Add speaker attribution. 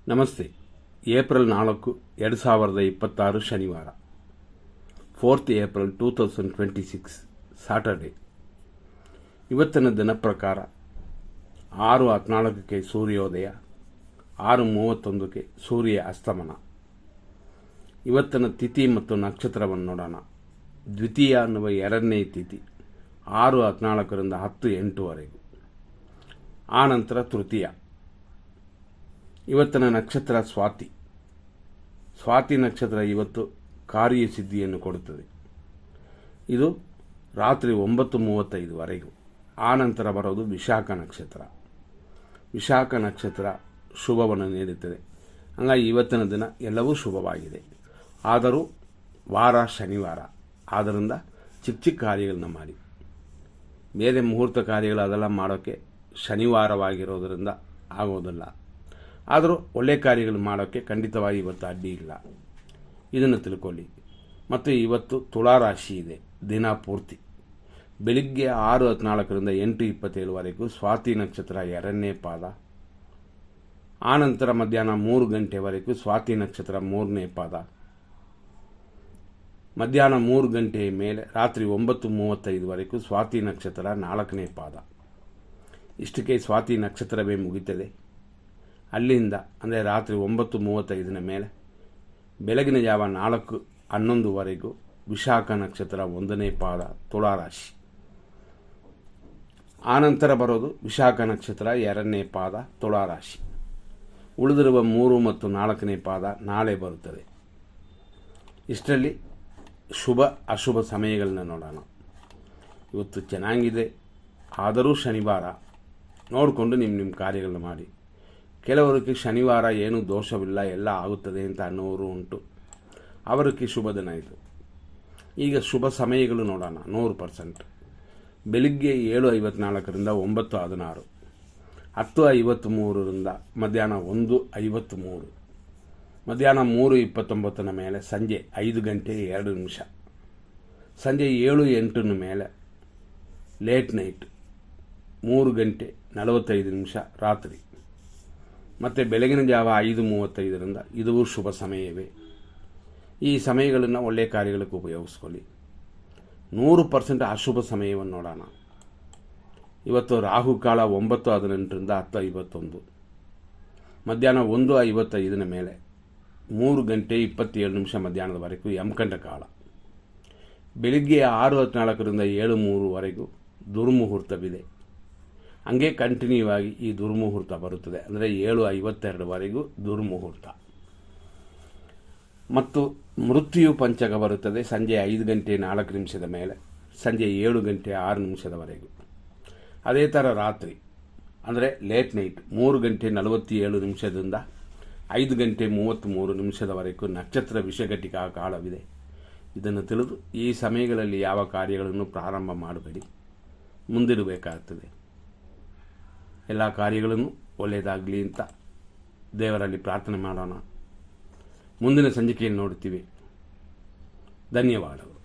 Speaker 1: ನಮಸ್ತೆ. ಏಪ್ರಿಲ್ 4, 2026 ಶನಿವಾರ, 4th April 2026 Saturday. ಇವತ್ತಿನ ದಿನ ಪ್ರಕಾರ 6:14 ಸೂರ್ಯೋದಯ, 6:31 ಸೂರ್ಯ ಅಸ್ತಮನ. ಇವತ್ತಿನ ತಿಥಿ ಮತ್ತು ನಕ್ಷತ್ರವನ್ನು ನೋಡೋಣ. ದ್ವಿತೀಯ ಅನ್ನುವ ಎರಡನೇ ತಿಥಿ 6:14 10:08 ಆನಂತರ ತೃತೀಯ. ಇವತ್ತಿನ ನಕ್ಷತ್ರ ಸ್ವಾತಿ. ಸ್ವಾತಿ ನಕ್ಷತ್ರ ಇವತ್ತು ಕಾರ್ಯಸಿದ್ಧಿಯನ್ನು ಕೊಡುತ್ತದೆ. ಇದು ರಾತ್ರಿ 9:35 ಆನಂತರ ಬರೋದು ವಿಶಾಖ ನಕ್ಷತ್ರ. ವಿಶಾಖ ನಕ್ಷತ್ರ ಶುಭವನ್ನು ನೀಡುತ್ತದೆ. ಹಂಗಾಗಿ ಇವತ್ತಿನ ದಿನ ಎಲ್ಲವೂ ಶುಭವಾಗಿದೆ. ಆದರೂ ವಾರ ಶನಿವಾರ ಆದ್ದರಿಂದ ಚಿಕ್ಕ ಕಾರ್ಯಗಳನ್ನ ಮಾಡಿ. ಬೇರೆ ಮುಹೂರ್ತ ಕಾರ್ಯಗಳು ಅದೆಲ್ಲ ಮಾಡೋಕ್ಕೆ ಶನಿವಾರವಾಗಿರೋದರಿಂದ ಆಗೋದಿಲ್ಲ. ಆದರೂ ಒಳ್ಳೆಯ ಕಾರ್ಯಗಳು ಮಾಡೋಕ್ಕೆ ಖಂಡಿತವಾಗಿ ಇವತ್ತು ಅಡ್ಡಿ ಇಲ್ಲ, ಇದನ್ನು ತಿಳ್ಕೊಳ್ಳಿ. ಮತ್ತು ಇವತ್ತು ತುಳಾರಾಶಿ ಇದೆ. ದಿನ ಪೂರ್ತಿ ಬೆಳಿಗ್ಗೆ 6:14 8:27 ಸ್ವಾತಿ ನಕ್ಷತ್ರ ಎರಡನೇ ಪಾದ. ಆನಂತರ ಮಧ್ಯಾಹ್ನ 3 ಗಂಟೆವರೆಗೂ ಸ್ವಾತಿ ನಕ್ಷತ್ರ ಮೂರನೇ ಪಾದ. ಮಧ್ಯಾಹ್ನ 3 ಗಂಟೆಯ ಮೇಲೆ ರಾತ್ರಿ 9:35 ಸ್ವಾತಿ ನಕ್ಷತ್ರ 4ನೇ ಪಾದ. ಇಷ್ಟಕ್ಕೆ ಸ್ವಾತಿ ನಕ್ಷತ್ರವೇ ಮುಗಿತದೆ. ಅಲ್ಲಿಂದ ಅಂದರೆ ರಾತ್ರಿ 9:35 ಮೇಲೆ ಬೆಳಗಿನ ಜಾವ 4:11 ವಿಶಾಖ ನಕ್ಷತ್ರ 1ನೇ ಪಾದ ತುಳಾರಾಶಿ. ಆನಂತರ ಬರೋದು ವಿಶಾಖ ನಕ್ಷತ್ರ 2ನೇ ಪಾದ ತುಳಾರಾಶಿ. ಉಳಿದಿರುವ 3 ಮತ್ತು 4ನೇ ಪಾದ ನಾಳೆ ಬರುತ್ತದೆ. ಇಷ್ಟರಲ್ಲಿ ಶುಭ ಅಶುಭ ಸಮಯಗಳನ್ನ ನೋಡೋಣ. ಇವತ್ತು ಚೆನ್ನಾಗಿದೆ, ಆದರೂ ಶನಿವಾರ ನೋಡಿಕೊಂಡು ನಿಮ್ಮ ಕಾರ್ಯಗಳನ್ನ ಮಾಡಿ. ಕೆಲವರಿಗೆ ಶನಿವಾರ ಏನೂ ದೋಷವಿಲ್ಲ, ಎಲ್ಲ ಆಗುತ್ತದೆ ಅಂತ ಅನ್ನೋರು ಉಂಟು. ಅವರಿಗೆ ಶುಭ ದಿನ ಇದು. ಈಗ ಶುಭ ಸಮಯಗಳು ನೋಡೋಣ. 100% ಬೆಳಿಗ್ಗೆ 7:54 9:16, 10:53 ಮಧ್ಯಾಹ್ನ 1:53, ಮಧ್ಯಾಹ್ನ 3:29 ಮೇಲೆ ಸಂಜೆ 5:02, ಸಂಜೆ 7:08 ಮೇಲೆ ಲೇಟ್ ನೈಟ್ 3:45 ರಾತ್ರಿ, ಮತ್ತು ಬೆಳಗಿನ ಜಾವ 5:35 ಇದು ಶುಭ ಸಮಯವೇ. ಈ ಸಮಯಗಳನ್ನು ಒಳ್ಳೆಯ ಕಾರ್ಯಗಳಿಗೆ ಉಪಯೋಗಿಸ್ಕೊಳ್ಳಿ. 100% ಅಶುಭ ಸಮಯವನ್ನು ನೋಡೋಣ. ಇವತ್ತು ರಾಹುಕಾಲ 9:18 10:51, ಮಧ್ಯಾಹ್ನ 1:55 ಮೇಲೆ 3:27 ಮಧ್ಯಾಹ್ನದವರೆಗೂ ಯಮಕಂಡ ಕಾಲ. ಬೆಳಿಗ್ಗೆ 6:14 7:03 ದುರ್ಮುಹೂರ್ತವಿದೆ. ಹಂಗೆ ಕಂಟಿನ್ಯೂ ಆಗಿ ಈ ದುರ್ಮುಹೂರ್ತ ಬರುತ್ತದೆ. ಅಂದರೆ 7:52 ದುರ್ಮುಹೂರ್ತ. ಮತ್ತು ಮೃತ್ಯು ಪಂಚಕ ಬರುತ್ತದೆ ಸಂಜೆ 5:04 ಮೇಲೆ ಸಂಜೆ 7:06 ಅದೇ ಥರ ರಾತ್ರಿ ಅಂದರೆ ಲೇಟ್ ನೈಟ್ 3:47 5:33 ನಕ್ಷತ್ರ ವಿಷಘಟಿಕಾ ಕಾಲವಿದೆ. ಇದನ್ನು ತಿಳಿದು ಈ ಸಮಯಗಳಲ್ಲಿ ಯಾವ ಕಾರ್ಯಗಳನ್ನು ಪ್ರಾರಂಭ ಮಾಡಬೇಡಿ, ಮುಂದಿಡಬೇಕಾಗ್ತದೆ. ಎಲ್ಲ ಕಾರ್ಯಗಳನ್ನು ಒಳ್ಳೆಯದಾಗಲಿ ಅಂತ ದೇವರಲ್ಲಿ ಪ್ರಾರ್ಥನೆ ಮಾಡೋಣ. ಮುಂದಿನ ಸಂಚಿಕೆಯಲ್ಲಿ ನೋಡ್ತೀವಿ. ಧನ್ಯವಾದಗಳು.